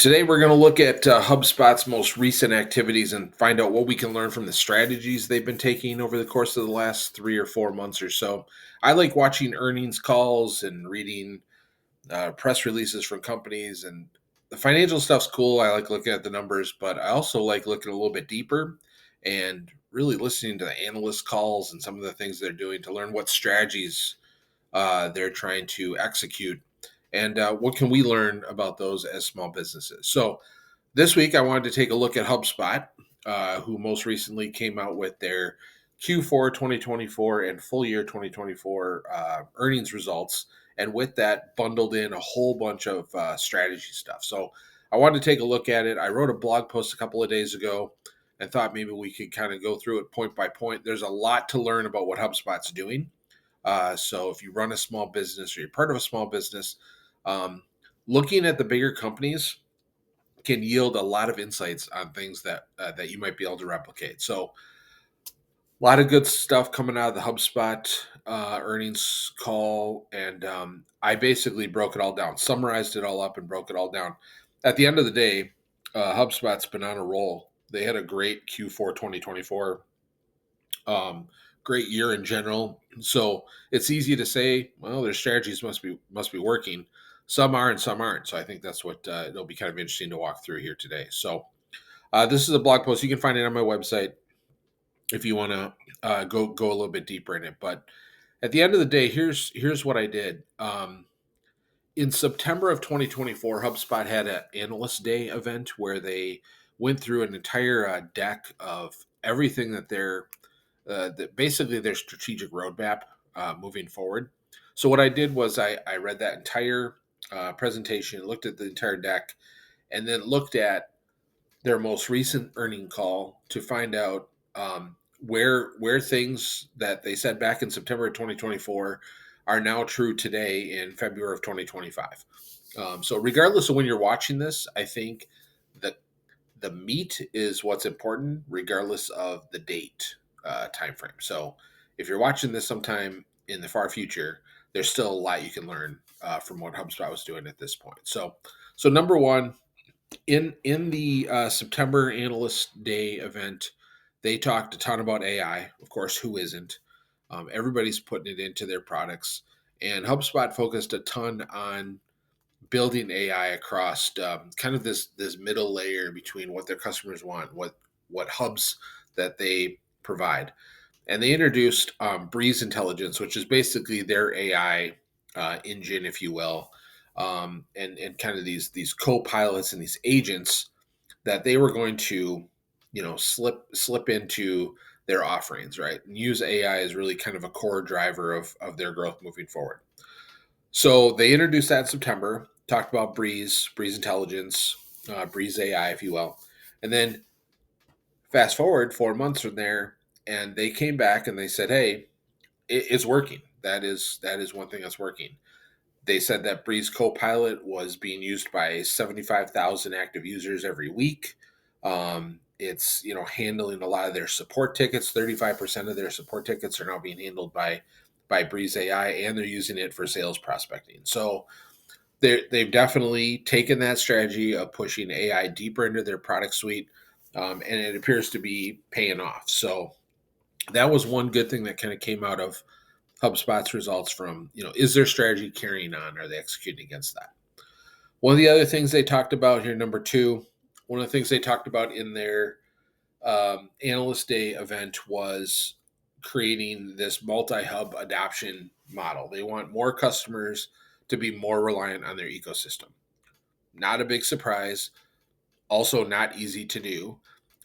Today, we're going to look at HubSpot's most recent activities and find out what we can learn from the strategies they've been taking over the course of the last 3 or 4 months or so. I like watching earnings calls and reading press releases from companies, and the financial stuff's cool. I like looking at the numbers, but I also like looking a little bit deeper and really listening to the analyst calls and some of the things they're doing to learn what strategies they're trying to execute and what can we learn about those as small businesses. So this week I wanted to take a look at HubSpot, who most recently came out with their Q4 2024 and full year 2024 earnings results, and with that bundled in a whole bunch of strategy stuff. So I wanted to take a look at it. I wrote a blog post a couple of days ago and thought maybe we could kind of go through it point by point. There's a lot to learn about what HubSpot's doing. So if you run a small business or you're part of a small business, um, looking at the bigger companies can yield a lot of insights on things that you might be able to replicate. So a lot of good stuff coming out of the HubSpot earnings call, and I basically broke it all down, summarized it all up, and broke it all down. At the end of the day, HubSpot's been on a roll. They had a great Q4 2024, great year in general. So it's easy to say, well, their strategies must be working. Some are and some aren't. So I think that's what it'll be kind of interesting to walk through here today. So this is a blog post. You can find it on my website if you want to go a little bit deeper in it. But at the end of the day, here's what I did. In September of 2024, HubSpot had an analyst day event where they went through an entire deck of everything that basically their strategic roadmap moving forward. So what I did was I read that entire presentation, looked at the entire deck, and then looked at their most recent earning call to find out where things that they said back in September of 2024 are now true today in February of 2025. So regardless of when you're watching this, I think that the meat is what's important, regardless of the date time frame. So if you're watching this sometime in the far future, there's still a lot you can learn from what HubSpot was doing at this point. So number one, in the September Analyst Day event, they talked a ton about AI. Of course, who isn't? Everybody's putting it into their products, and HubSpot focused a ton on building AI across kind of this middle layer between what their customers want, what hubs that they provide, and they introduced Breeze Intelligence, which is basically their AI engine, if you will, and kind of these co-pilots and these agents that they were going to, slip into their offerings, right? And use AI as really kind of a core driver of their growth moving forward. So they introduced that in September, talked about Breeze Intelligence, Breeze AI, if you will. And then fast forward 4 months from there, and they came back and they said, hey, it's working. That is one thing that's working. They said that Breeze Copilot was being used by 75,000 active users every week. It's handling a lot of their support tickets. 35% of their support tickets are now being handled by Breeze AI, and they're using it for sales prospecting. So they've definitely taken that strategy of pushing AI deeper into their product suite, and it appears to be paying off. So that was one good thing that kind of came out of HubSpot's results from, is their strategy carrying on? Are they executing against that? One of the other things they talked about here, number two, one of the things they talked about in their Analyst Day event was creating this multi-hub adoption model. They want more customers to be more reliant on their ecosystem. Not a big surprise, also not easy to do.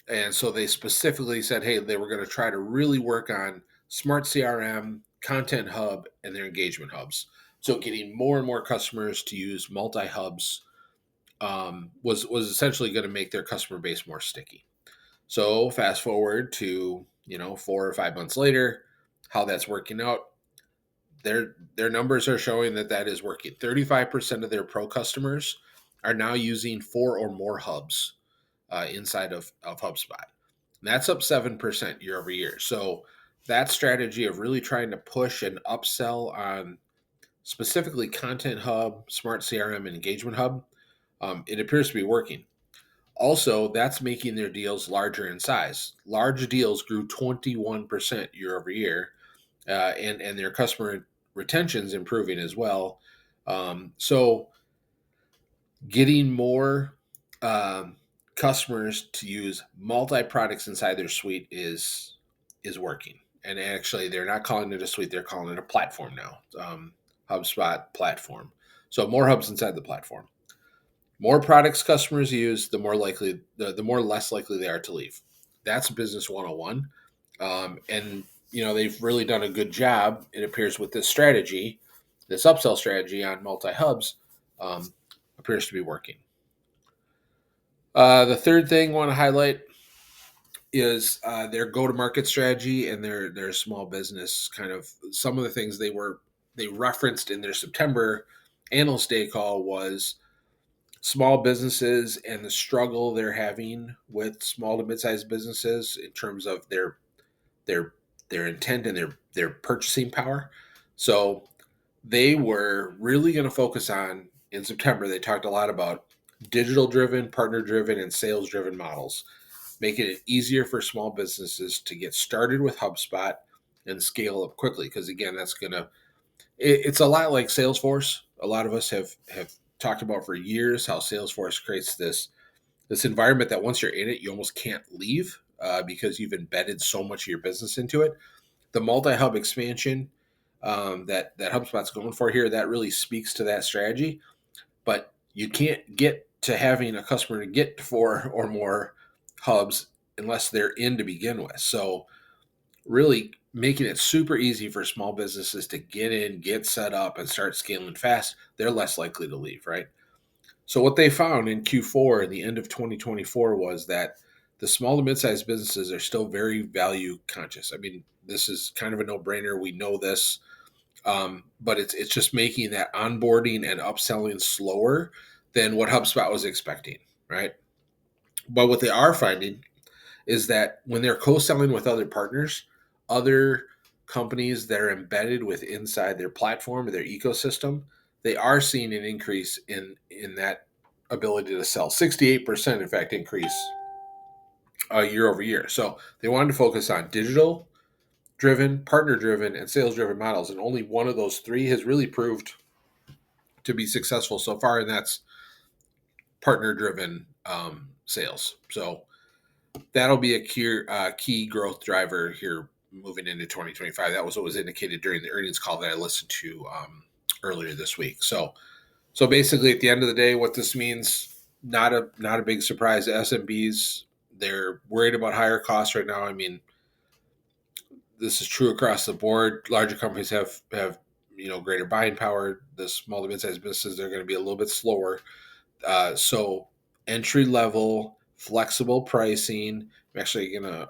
And so they specifically said, hey, they were going to try to really work on smart CRM, content hub, and their engagement hubs. So getting more and more customers to use multi hubs was essentially going to make their customer base more sticky. So fast forward to 4 or 5 months later, how that's working out. Their numbers are showing that is working. 35% of their pro customers are now using 4 or more hubs inside of HubSpot. And that's up 7% year over year. So that strategy of really trying to push and upsell on specifically Content Hub, Smart CRM, and Engagement Hub It appears to be working. Also, that's making their deals larger in size. Large deals grew 21% year over year, and their customer retention is improving as well. So, getting more um, customers to use multi products inside their suite is working. And actually, they're not calling it a suite; they're calling it a platform now. HubSpot platform. So more hubs inside the platform. More products customers use, the more less likely they are to leave. That's business 101. And they've really done a good job, it appears, with this strategy, this upsell strategy on multi hubs, um, appears to be working. The third thing I want to highlight is their go-to-market strategy and their small business kind of some of the things they referenced in their September analyst day call was small businesses and the struggle they're having with small to mid-sized businesses in terms of their their intent and their purchasing power. So they were really going to focus on in September. They talked a lot about digital driven, partner driven, and sales driven models, making it easier for small businesses to get started with HubSpot and scale up quickly. Because again, it's a lot like Salesforce. A lot of us have talked about for years how Salesforce creates this environment that once you're in it, you almost can't leave because you've embedded so much of your business into it. The multi-hub expansion that HubSpot's going for here, that really speaks to that strategy. But you can't get to having a customer to get to 4 or more hubs unless they're in to begin with. So really making it super easy for small businesses to get in, get set up, and start scaling fast, they're less likely to leave, right? So what they found in Q4 and the end of 2024 was that the small to mid-sized businesses are still very value conscious. I mean, this is kind of a no-brainer. We know this, but it's just making that onboarding and upselling slower than what HubSpot was expecting, right? But what they are finding is that when they're co-selling with other partners, other companies that are embedded with inside their platform or their ecosystem, they are seeing an increase in that ability to sell. 68%, in fact, increase year over year. So they wanted to focus on digital driven, partner driven, and sales driven models, and only one of those three has really proved to be successful so far, and that's partner driven sales. So that'll be a key growth driver here moving into 2025. That was what was indicated during the earnings call that I listened to earlier this week. So basically, at the end of the day, what this means, not a big surprise. SMBs, they're worried about higher costs right now. I mean, this is true across the board. Larger companies have greater buying power. The small to mid-sized businesses, they're going to be a little bit slower. So entry level, flexible pricing. I'm actually going to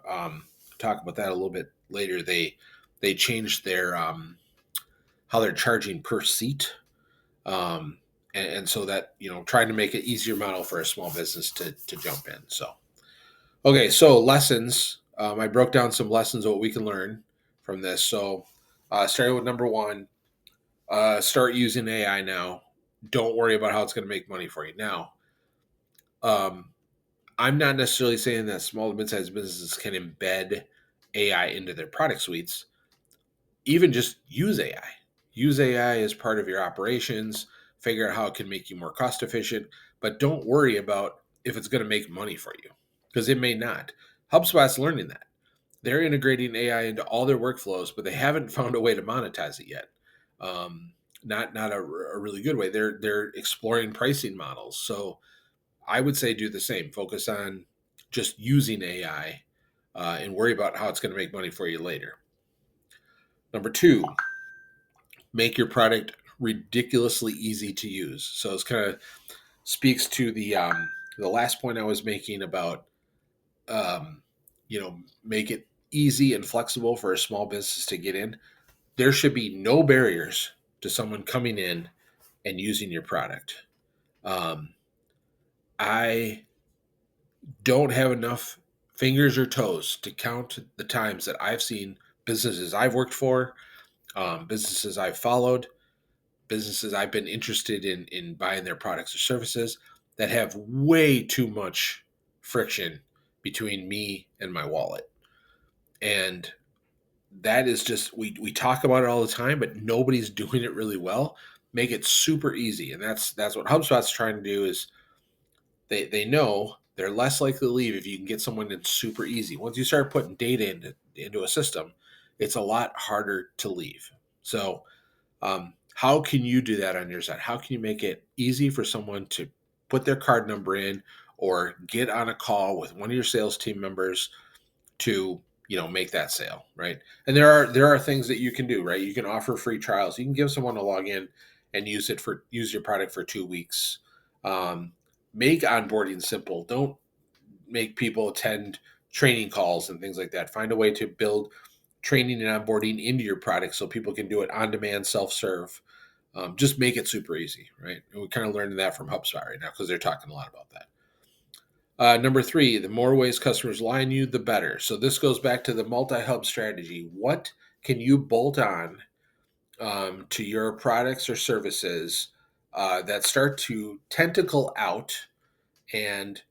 talk about that a little bit later. They changed their how they're charging per seat, and so that trying to make it easier model for a small business to jump in. So okay, so lessons. I broke down some lessons of what we can learn from this. So starting with number one, start using AI now. Don't worry about how it's going to make money for you now. Um, I'm not necessarily saying that small to mid-sized businesses can embed AI into their product suites. Even just use AI. Use AI as part of your operations. Figure out how it can make you more cost efficient. But don't worry about if it's going to make money for you, because it may not. HubSpot's learning that. They're integrating AI into all their workflows, but they haven't found a way to monetize it yet. Not a really good way. They're exploring pricing models. So I would say do the same. Focus on just using AI and worry about how it's going to make money for you later. Number two, make your product ridiculously easy to use. So it's kind of speaks to the last point I was making about make it easy and flexible for a small business to get in. There should be no barriers to someone coming in and using your product. I don't have enough fingers or toes to count the times that I've seen businesses I've worked for, businesses I've followed, businesses I've been interested in buying their products or services. that have way too much friction between me and my wallet. And that is just we talk about it all the time, but nobody's doing it really well. Make it super easy. And that's what HubSpot's trying to do is they know they're less likely to leave if you can get someone that's super easy. Once you start putting data into a system, it's a lot harder to leave. So how can you do that on your side? How can you make it easy for someone to put their card number in or get on a call with one of your sales team members to make that sale, right? And there are things that you can do, right? You can offer free trials. You can give someone a login and use your product for 2 weeks. Um, make onboarding simple. Don't make people attend training calls and things like that. Find a way to build training and onboarding into your product so people can do it on demand, self serve. Just make it super easy, right? And we're kind of learning that from HubSpot right now because they're talking a lot about that. Number three, the more ways customers rely on you, the better. So this goes back to the multi-hub strategy. What can you bolt on to your products or services that start to tentacle out and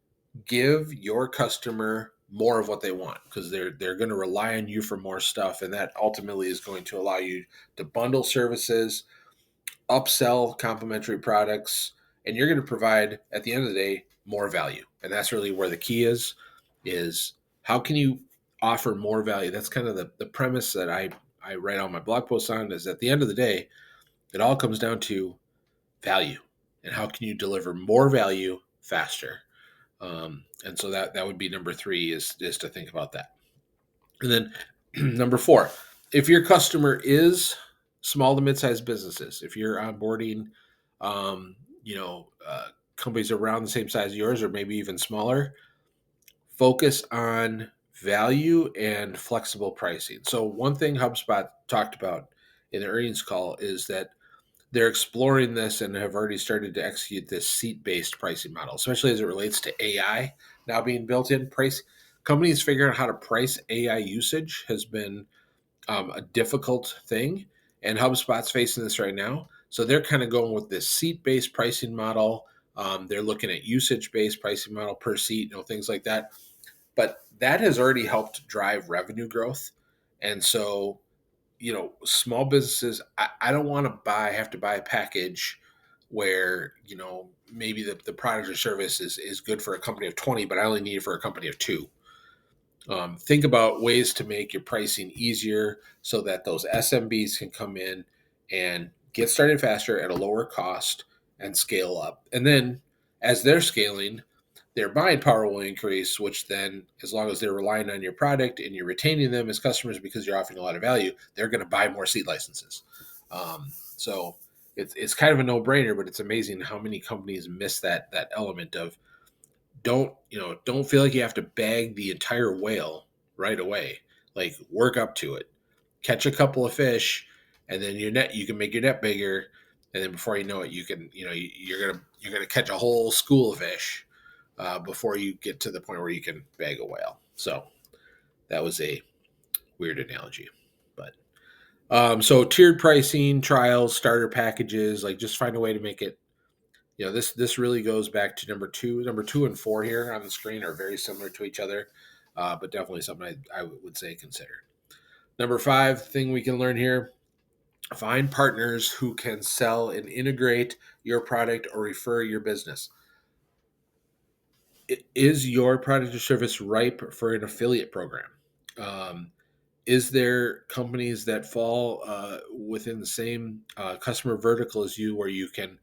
give your customer more of what they want because they're going to rely on you for more stuff, and that ultimately is going to allow you to bundle services, upsell complementary products, and you're going to provide at the end of the day more value. And that's really where the key is how can you offer more value? That's kind of the premise that I write on my blog posts on is at the end of the day, it all comes down to value and how can you deliver more value faster. And so that would be number three is to think about that. And then number four, if your customer is small to mid-sized businesses, if you're onboarding, um, you know, uh, companies around the same size as yours or maybe even smaller, focus on value and flexible pricing. So one thing HubSpot talked about in the earnings call is that they're exploring this and have already started to execute this seat-based pricing model, especially as it relates to AI now being built in. Price companies figuring out how to price AI usage has been a difficult thing, and HubSpot's facing this right now. So they're kind of going with this seat-based pricing model. They're looking at usage-based pricing model per seat, things like that. But that has already helped drive revenue growth, and so small businesses, I don't want to have to buy a package where, maybe the product or service is good for a company of 20, but I only need it for a company of two. Think about ways to make your pricing easier so that those SMBs can come in and get started faster at a lower cost and scale up. And then as they're scaling, their buying power will increase, which then, as long as they're relying on your product and you're retaining them as customers because you're offering a lot of value, they're going to buy more seat licenses. So it's kind of a no-brainer, but it's amazing how many companies miss that element of don't feel like you have to bag the entire whale right away. Like work up to it, catch a couple of fish, and then you can make your net bigger, and then before you know it, you're gonna catch a whole school of fish before you get to the point where you can bag a whale. So that was a weird analogy, but so tiered pricing, trials, starter packages, like just find a way to make it. This really goes back to number two. Number two and four here on the screen are very similar to each other, but definitely something I would say consider. Number five thing we can learn here: find partners who can sell and integrate your product or refer your business. Is your product or service ripe for an affiliate program? Um, is there companies that fall within the same customer vertical as you where you can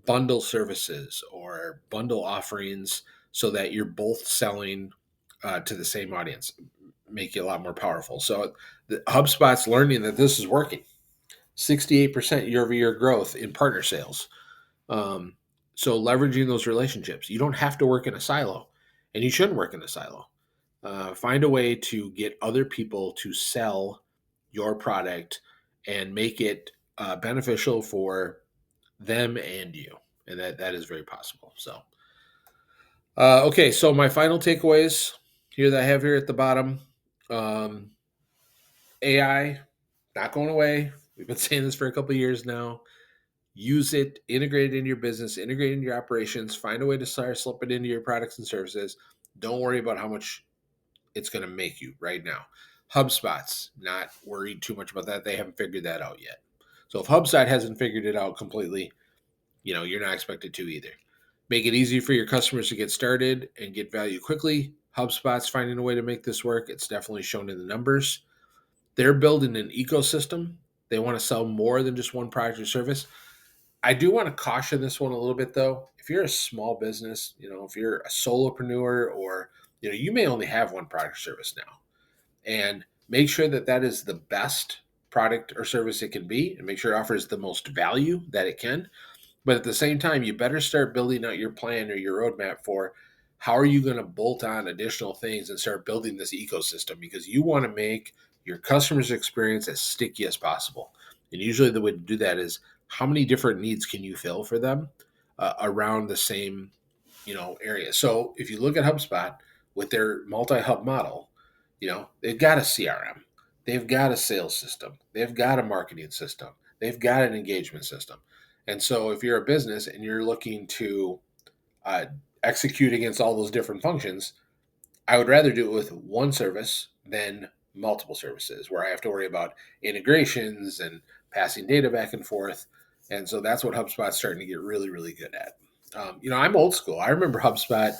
bundle services or bundle offerings so that you're both selling to the same audience, make you a lot more powerful? So the HubSpot's learning that this is working. 68% year over year growth in partner sales. Um, so leveraging those relationships, you don't have to work in a silo, and you shouldn't work in a silo. Find a way to get other people to sell your product and make it beneficial for them and you, and that is very possible. So, okay, so my final takeaways here that I have here at the bottom: um, AI not going away. We've been saying this for a couple of years now. use it, integrate it into your business, integrate it into your operations, find a way to start slip it into your products and services. Don't worry about how much it's going to make you right now. HubSpot's not worried too much about that. They haven't figured that out yet. So if HubSpot hasn't figured it out completely, you're not expected to either. Make it easy for your customers to get started and get value quickly. HubSpot's finding a way to make this work. It's definitely shown in the numbers. They're building an ecosystem. They want to sell more than just one product or service. I do want to caution this one a little bit though. If you're a small business, if you're a solopreneur or, you may only have one product or service now, and make sure that that is the best product or service it can be and make sure it offers the most value that it can. But at the same time, you better start building out your plan or your roadmap for how are you going to bolt on additional things and start building this ecosystem, because you want to make your customers' experience as sticky as possible. And usually the way to do that is how many different needs can you fill for them around the same area. So if you look at HubSpot with their multi-hub model, they've got a CRM, they've got a sales system, they've got a marketing system, they've got an engagement system. And so if you're a business and you're looking to uh, execute against all those different functions, I would rather do it with one service than multiple services where I have to worry about integrations and passing data back and forth. And so that's what HubSpot's starting to get really, really good at. I'm old school. I remember HubSpot,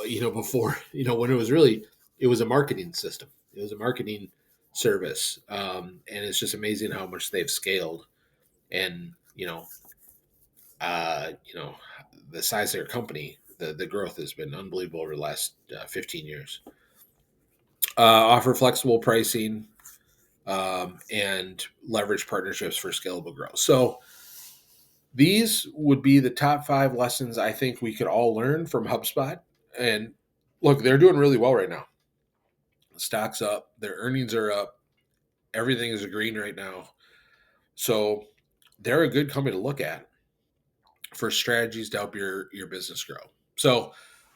before, when it was a marketing system. It was a marketing service. And it's just amazing how much they've scaled. And, uh, you know, the size of their company, the growth has been unbelievable over the last 15 years. Offer flexible pricing and leverage partnerships for scalable growth. So these would be the top 5 lessons I think we could all learn from HubSpot. And look, they're doing really well right now. The stock's up, their earnings are up, everything is green right now. So they're a good company to look at for strategies to help your business grow. So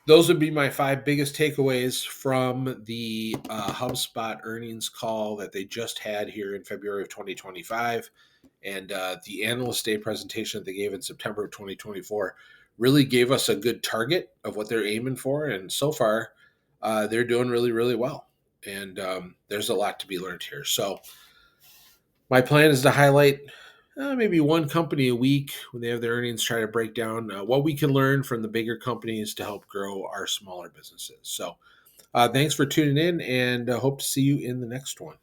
those would be my 5 biggest takeaways from the HubSpot earnings call that they just had here in February of 2025. And the analyst day presentation that they gave in September of 2024 really gave us a good target of what they're aiming for. And so far, they're doing really, really well. And there's a lot to be learned here. So my plan is to highlight maybe one company a week when they have their earnings, try to break down what we can learn from the bigger companies to help grow our smaller businesses. So thanks for tuning in, and hope to see you in the next one.